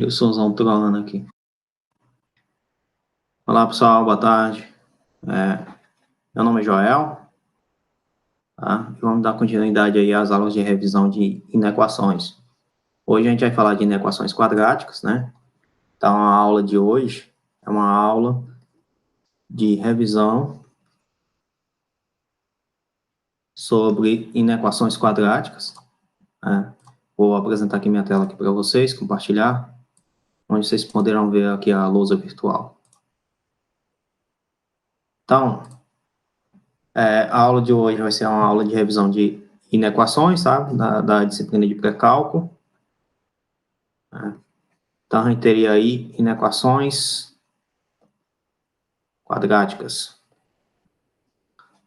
E o somzão trolando aqui. Olá, pessoal, boa tarde. Meu nome é Joel, tá? E vamos dar continuidade aí às aulas de revisão de inequações. Hoje a gente vai falar de inequações quadráticas, né? Então, a aula de hoje é uma aula de revisão sobre inequações quadráticas, né? Vou apresentar aqui minha tela aqui para vocês, compartilhar, onde vocês poderão ver aqui a lousa virtual. Então, a aula de hoje vai ser uma aula de revisão de inequações, sabe? Da disciplina de pré-cálculo. Então, a gente teria aí inequações quadráticas.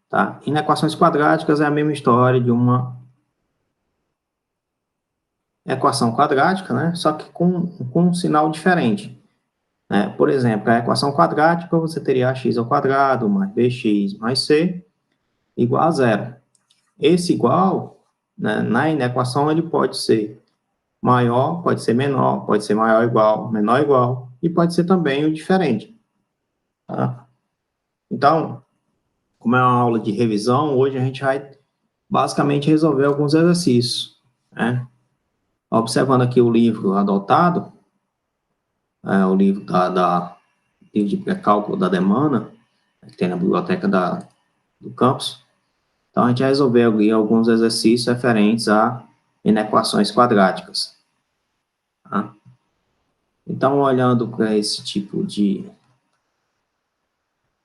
Tá? Inequações quadráticas é a mesma história de uma equação quadrática, né? Só que com um sinal diferente. Né? Por exemplo, a equação quadrática, você teria ax ao quadrado mais bx mais c igual a zero. Esse igual, né, na inequação, ele pode ser maior, pode ser menor, pode ser maior igual, menor igual, e pode ser também o diferente. Tá? Então, como é uma aula de revisão, hoje a gente vai basicamente resolver alguns exercícios. Né? Observando aqui o livro adotado, o livro livro de pré-cálculo da Demana, que tem na biblioteca do campus. Então, a gente vai resolver ali alguns exercícios referentes a inequações quadráticas. Tá? Então, olhando para esse tipo de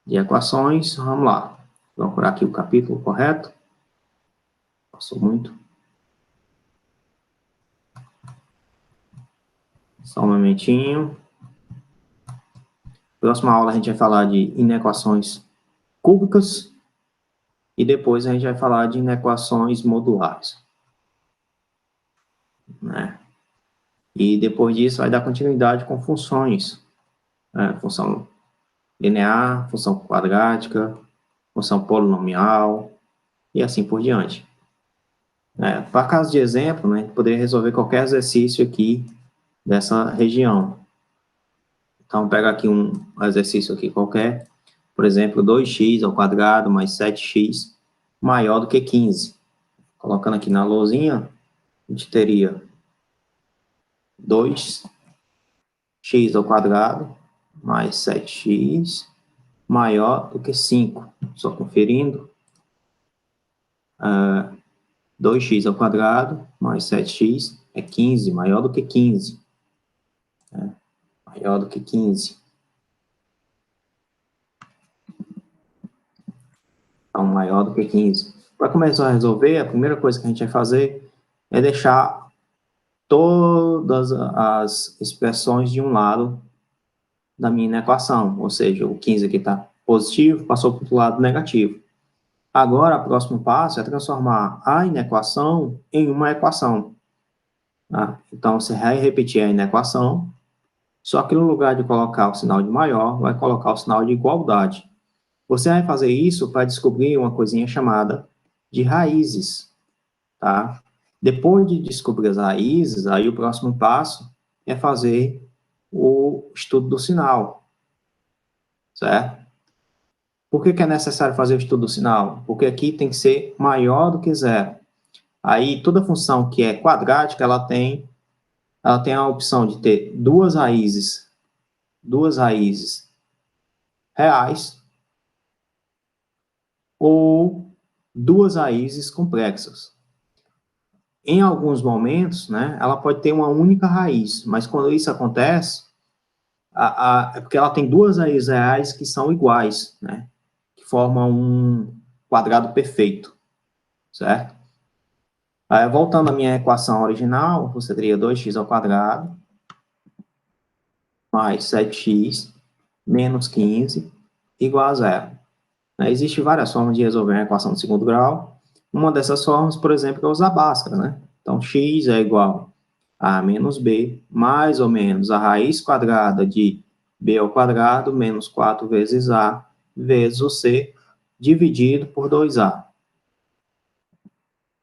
equações, vamos lá. Vou procurar aqui o capítulo correto. Passou muito. Só um momentinho. Próxima aula a gente vai falar de inequações cúbicas e depois a gente vai falar de inequações modulares. Né? E depois disso vai dar continuidade com funções. Né? Função linear, função quadrática, função polinomial e assim por diante. Para caso de exemplo, né, a gente poderia resolver qualquer exercício aqui dessa região. Então, pega aqui um exercício aqui qualquer, por exemplo, 2x ao quadrado mais 7x maior do que 15. Colocando aqui na lousinha, a gente teria 2x ao quadrado mais 7x maior do que 5. Só conferindo. 2x ao quadrado mais 7x é 15, maior do que 15. Maior do que 15. Então, maior do que 15. Para começar a resolver, a primeira coisa que a gente vai fazer é deixar todas as expressões de um lado da minha equação. Ou seja, o 15 aqui está positivo, passou para o lado negativo. Agora, o próximo passo é transformar a inequação em uma equação. Tá? Então, você vai repetir a inequação, só que no lugar de colocar o sinal de maior, vai colocar o sinal de igualdade. Você vai fazer isso para descobrir uma coisinha chamada de raízes. Tá? Depois de descobrir as raízes, aí o próximo passo é fazer o estudo do sinal. Certo? Por que é necessário fazer o estudo do sinal? Porque aqui tem que ser maior do que zero. Aí, toda função que é quadrática, ela tem a opção de ter duas raízes reais ou duas raízes complexas. Em alguns momentos, né, ela pode ter uma única raiz, mas quando isso acontece, é porque ela tem duas raízes reais que são iguais, né, que formam um quadrado perfeito, certo? Aí, voltando à minha equação original, você teria 2x ao quadrado mais 7x menos 15 igual a zero. Existem várias formas de resolver a equação de segundo grau. Uma dessas formas, por exemplo, é usar Bhaskara, né? Então, x é igual a menos b, mais ou menos a raiz quadrada de b ao quadrado menos 4 vezes a vezes o c dividido por 2a.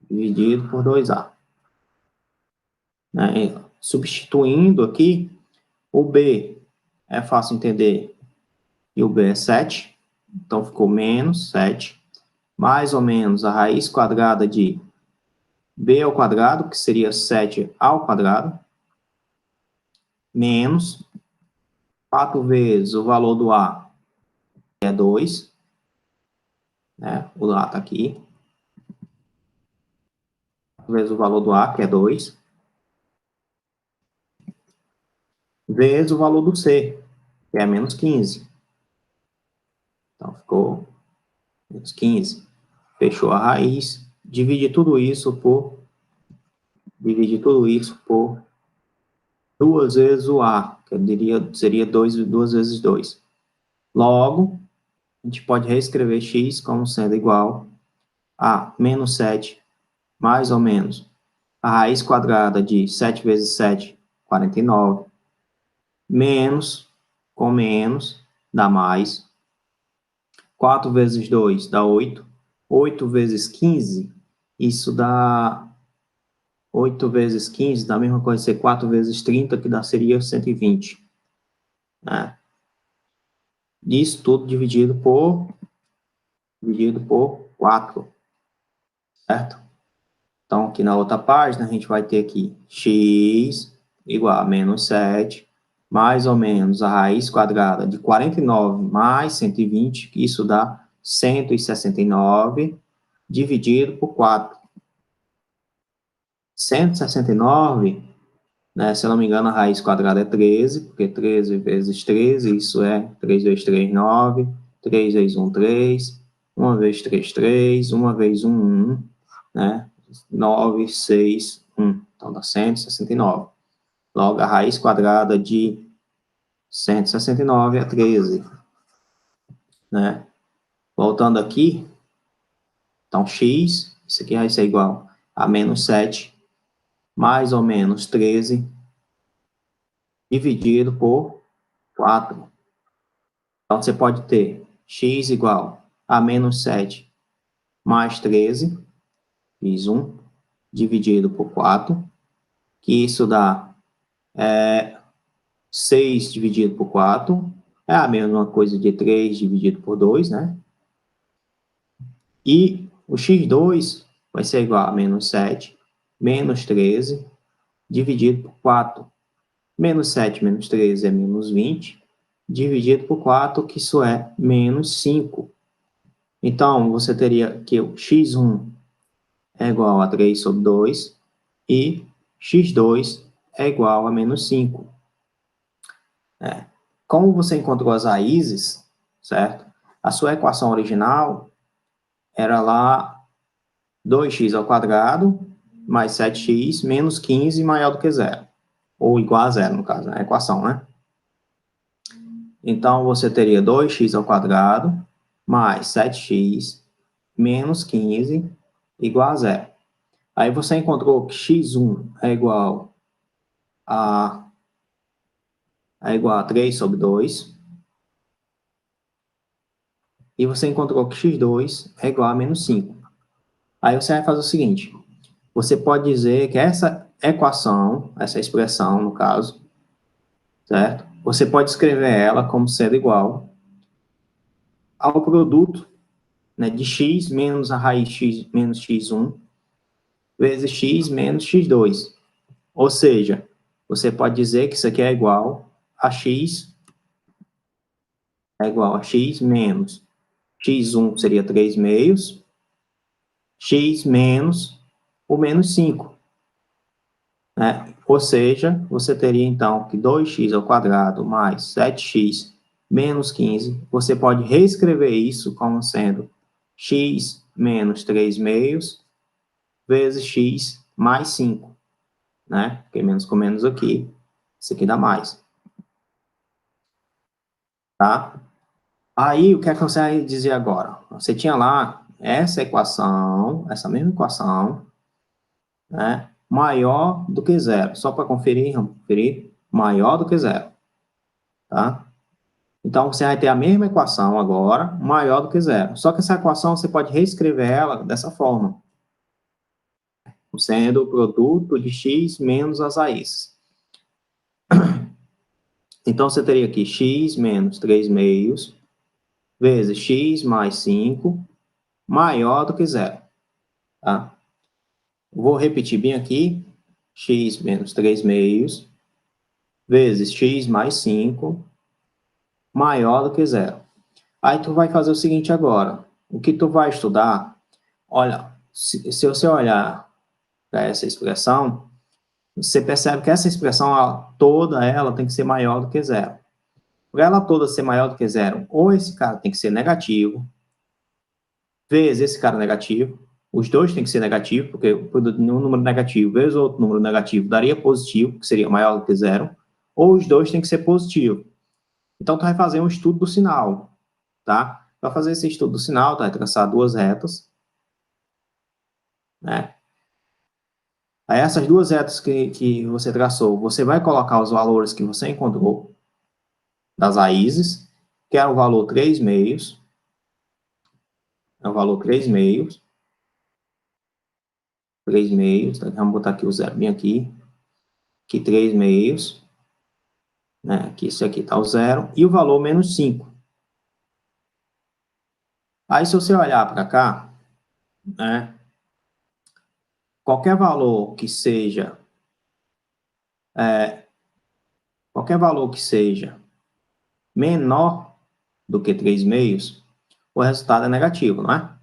Dividido por 2a. Substituindo aqui, O B é fácil entender, e o B é 7, então ficou menos 7, mais ou menos a raiz quadrada de B ao quadrado, que seria 7 ao quadrado, menos 4 vezes o valor do A, que é 2, né? O A está aqui. 4 vezes o valor do A, que é 2, vezes o valor do C, que é menos 15. Então, ficou menos 15. Fechou a raiz. Dividir tudo isso por 2 vezes o A, que eu diria, seria 2 vezes 2. Logo, a gente pode reescrever x como sendo igual a menos 7, mais ou menos a raiz quadrada de 7 vezes 7, 49, menos, com menos, dá mais, 4 vezes 2 dá 8, 8 vezes 15, isso dá 8 vezes 15, dá a mesma coisa ser 4 vezes 30, que seria 120. Né? Isso tudo dividido por 4, certo? Então, aqui na outra página, a gente vai ter aqui x igual a menos 7, mais ou menos a raiz quadrada de 49 mais 120, que isso dá 169, dividido por 4. 169, né, se eu não me engano, a raiz quadrada é 13, porque 13 vezes 13, isso é 3 vezes 3, 9, 3 vezes 1, 3, 1 vezes 3, 3, 1 vezes 1, 1, né? 9, 6, 1. Então, dá 169. Logo, a raiz quadrada de 169 é 13. Né? Voltando aqui, então, x, isso aqui vai ser igual a menos 7, mais ou menos 13, dividido por 4. Então, você pode ter x igual a menos 7 mais 13, fiz 1, dividido por 4, que isso dá 6 dividido por 4, é a mesma coisa de 3 dividido por 2, né? E o x2 vai ser igual a menos 7, menos 13, dividido por 4. Menos 7 menos 13 é menos 20, dividido por 4, que isso é menos 5. Então, você teria que o x1 é igual a 3 sobre 2 e x2 é igual a menos 5. Como você encontrou as raízes, certo? A sua equação original era lá 2x ao quadrado mais 7x menos 15 maior do que zero. Ou igual a zero, no caso, né? A equação, né? Então, você teria 2x ao quadrado mais 7x menos 15 igual a zero. Aí você encontrou que x1 é igual a 3 sobre 2. E você encontrou que x2 é igual a menos 5. Aí você vai fazer o seguinte. Você pode dizer que essa equação, essa expressão, no caso, certo? Você pode escrever ela como sendo igual ao produto, né, de x menos a raiz x menos x1 vezes x menos x2. Ou seja, você pode dizer que isso aqui é igual a x menos x1 seria 3 meios, x menos o menos 5. Né? Ou seja, você teria então que 2x ao quadrado mais 7x menos 15, você pode reescrever isso como sendo x menos 3 meios vezes x mais 5. Né? Porque menos com menos aqui, isso aqui dá mais. Tá? Aí, o que é que você vai dizer agora? Você tinha lá essa equação, essa mesma equação, né, maior do que zero. Só para conferir, vamos conferir, maior do que zero. Tá? Então, você vai ter a mesma equação agora, maior do que zero. Só que essa equação, você pode reescrever ela dessa forma, sendo o produto de x menos as raízes. Então, você teria aqui x menos 3 meios vezes x mais 5 maior do que zero. Tá? Vou repetir bem aqui. X menos 3 meios vezes x mais 5 maior do que zero. Aí tu vai fazer o seguinte agora. O que tu vai estudar, olha, se você olhar para essa expressão, você percebe que essa expressão toda ela tem que ser maior do que zero. Para ela toda ser maior do que zero, ou esse cara tem que ser negativo, vezes esse cara negativo, os dois têm que ser negativos, porque um número negativo vezes outro número negativo daria positivo, que seria maior do que zero, ou os dois têm que ser positivos. Então, tu vai fazer um estudo do sinal, tá? Para fazer esse estudo do sinal, tu vai traçar duas retas, né? Aí, essas duas retas que você traçou, você vai colocar os valores que você encontrou das raízes, que é o valor 3 meios, é o valor 3 meios, 3 meios, tá? Vamos botar aqui o zero bem aqui, 3 meios, né? Aqui, isso aqui está o zero, e o valor menos 5. Aí, se você olhar para cá, né? Qualquer valor que seja, qualquer valor que seja menor do que 3 meios, o resultado é negativo, não é?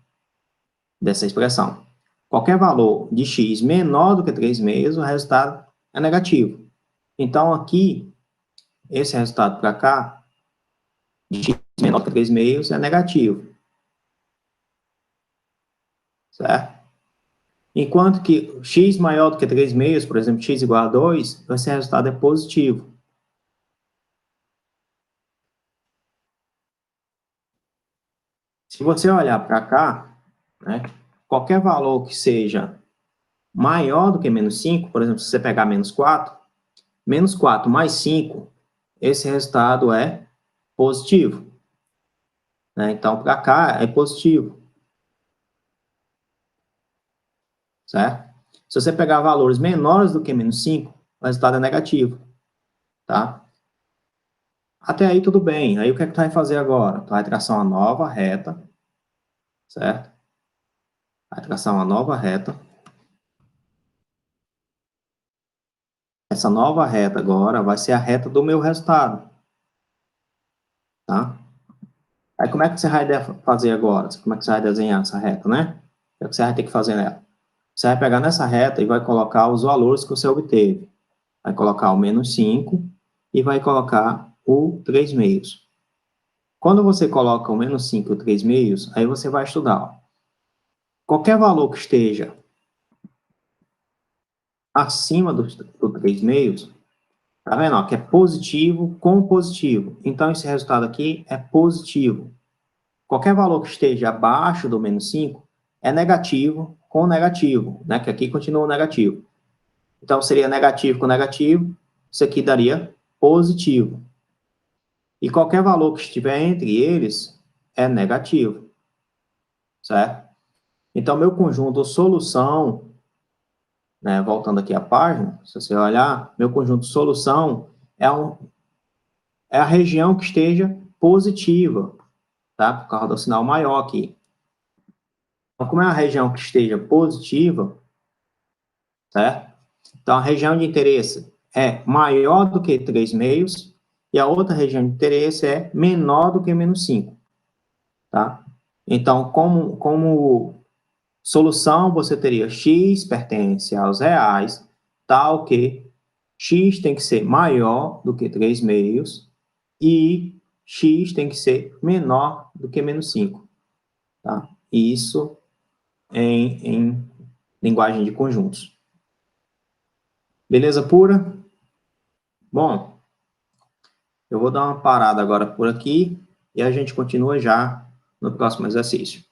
Dessa expressão. Qualquer valor de x menor do que 3 meios, o resultado é negativo. Então, aqui, esse resultado para cá, de x menor do que 3 meios, é negativo. Certo? Enquanto que x maior do que 3 meios, por exemplo, x igual a 2, esse resultado é positivo. Se você olhar para cá, né, qualquer valor que seja maior do que menos 5, por exemplo, se você pegar menos 4 mais 5, esse resultado é positivo. Né? Então, para cá é positivo. Certo? Se você pegar valores menores do que menos 5, o resultado é negativo. Tá? Até aí tudo bem. Aí o que é que tu vai fazer agora? Tu vai traçar uma nova reta. Certo? Vai traçar uma nova reta. Essa nova reta agora vai ser a reta do meu resultado. Tá? Aí como é que você vai fazer agora? Como é que você vai desenhar essa reta, né? O que é que você vai ter que fazer nela? Você vai pegar nessa reta e vai colocar os valores que você obteve. Vai colocar o menos 5 e vai colocar o 3 meios. Quando você coloca o menos 5 e o 3 meios, aí você vai estudar. Ó. Qualquer valor que esteja acima do 3 meios, tá vendo? Ó, que é positivo com positivo. Então, esse resultado aqui é positivo. Qualquer valor que esteja abaixo do menos 5 é negativo com negativo, né? Que aqui continua negativo. Então, seria negativo com negativo, isso aqui daria positivo. E qualquer valor que estiver entre eles é negativo, certo? Então, meu conjunto solução, né, voltando aqui à página, se você olhar, meu conjunto solução é a região que esteja positiva, tá? Por causa do sinal maior aqui. Então, como é a região que esteja positiva, certo? Então, a região de interesse é maior do que 3 meios e a outra região de interesse é menor do que menos 5, tá? Então, como solução, você teria x pertence aos reais, tal que x tem que ser maior do que 3 meios e x tem que ser menor do que menos 5, tá? Isso em linguagem de conjuntos. Beleza pura? Bom, eu vou dar uma parada agora por aqui e a gente continua já no próximo exercício.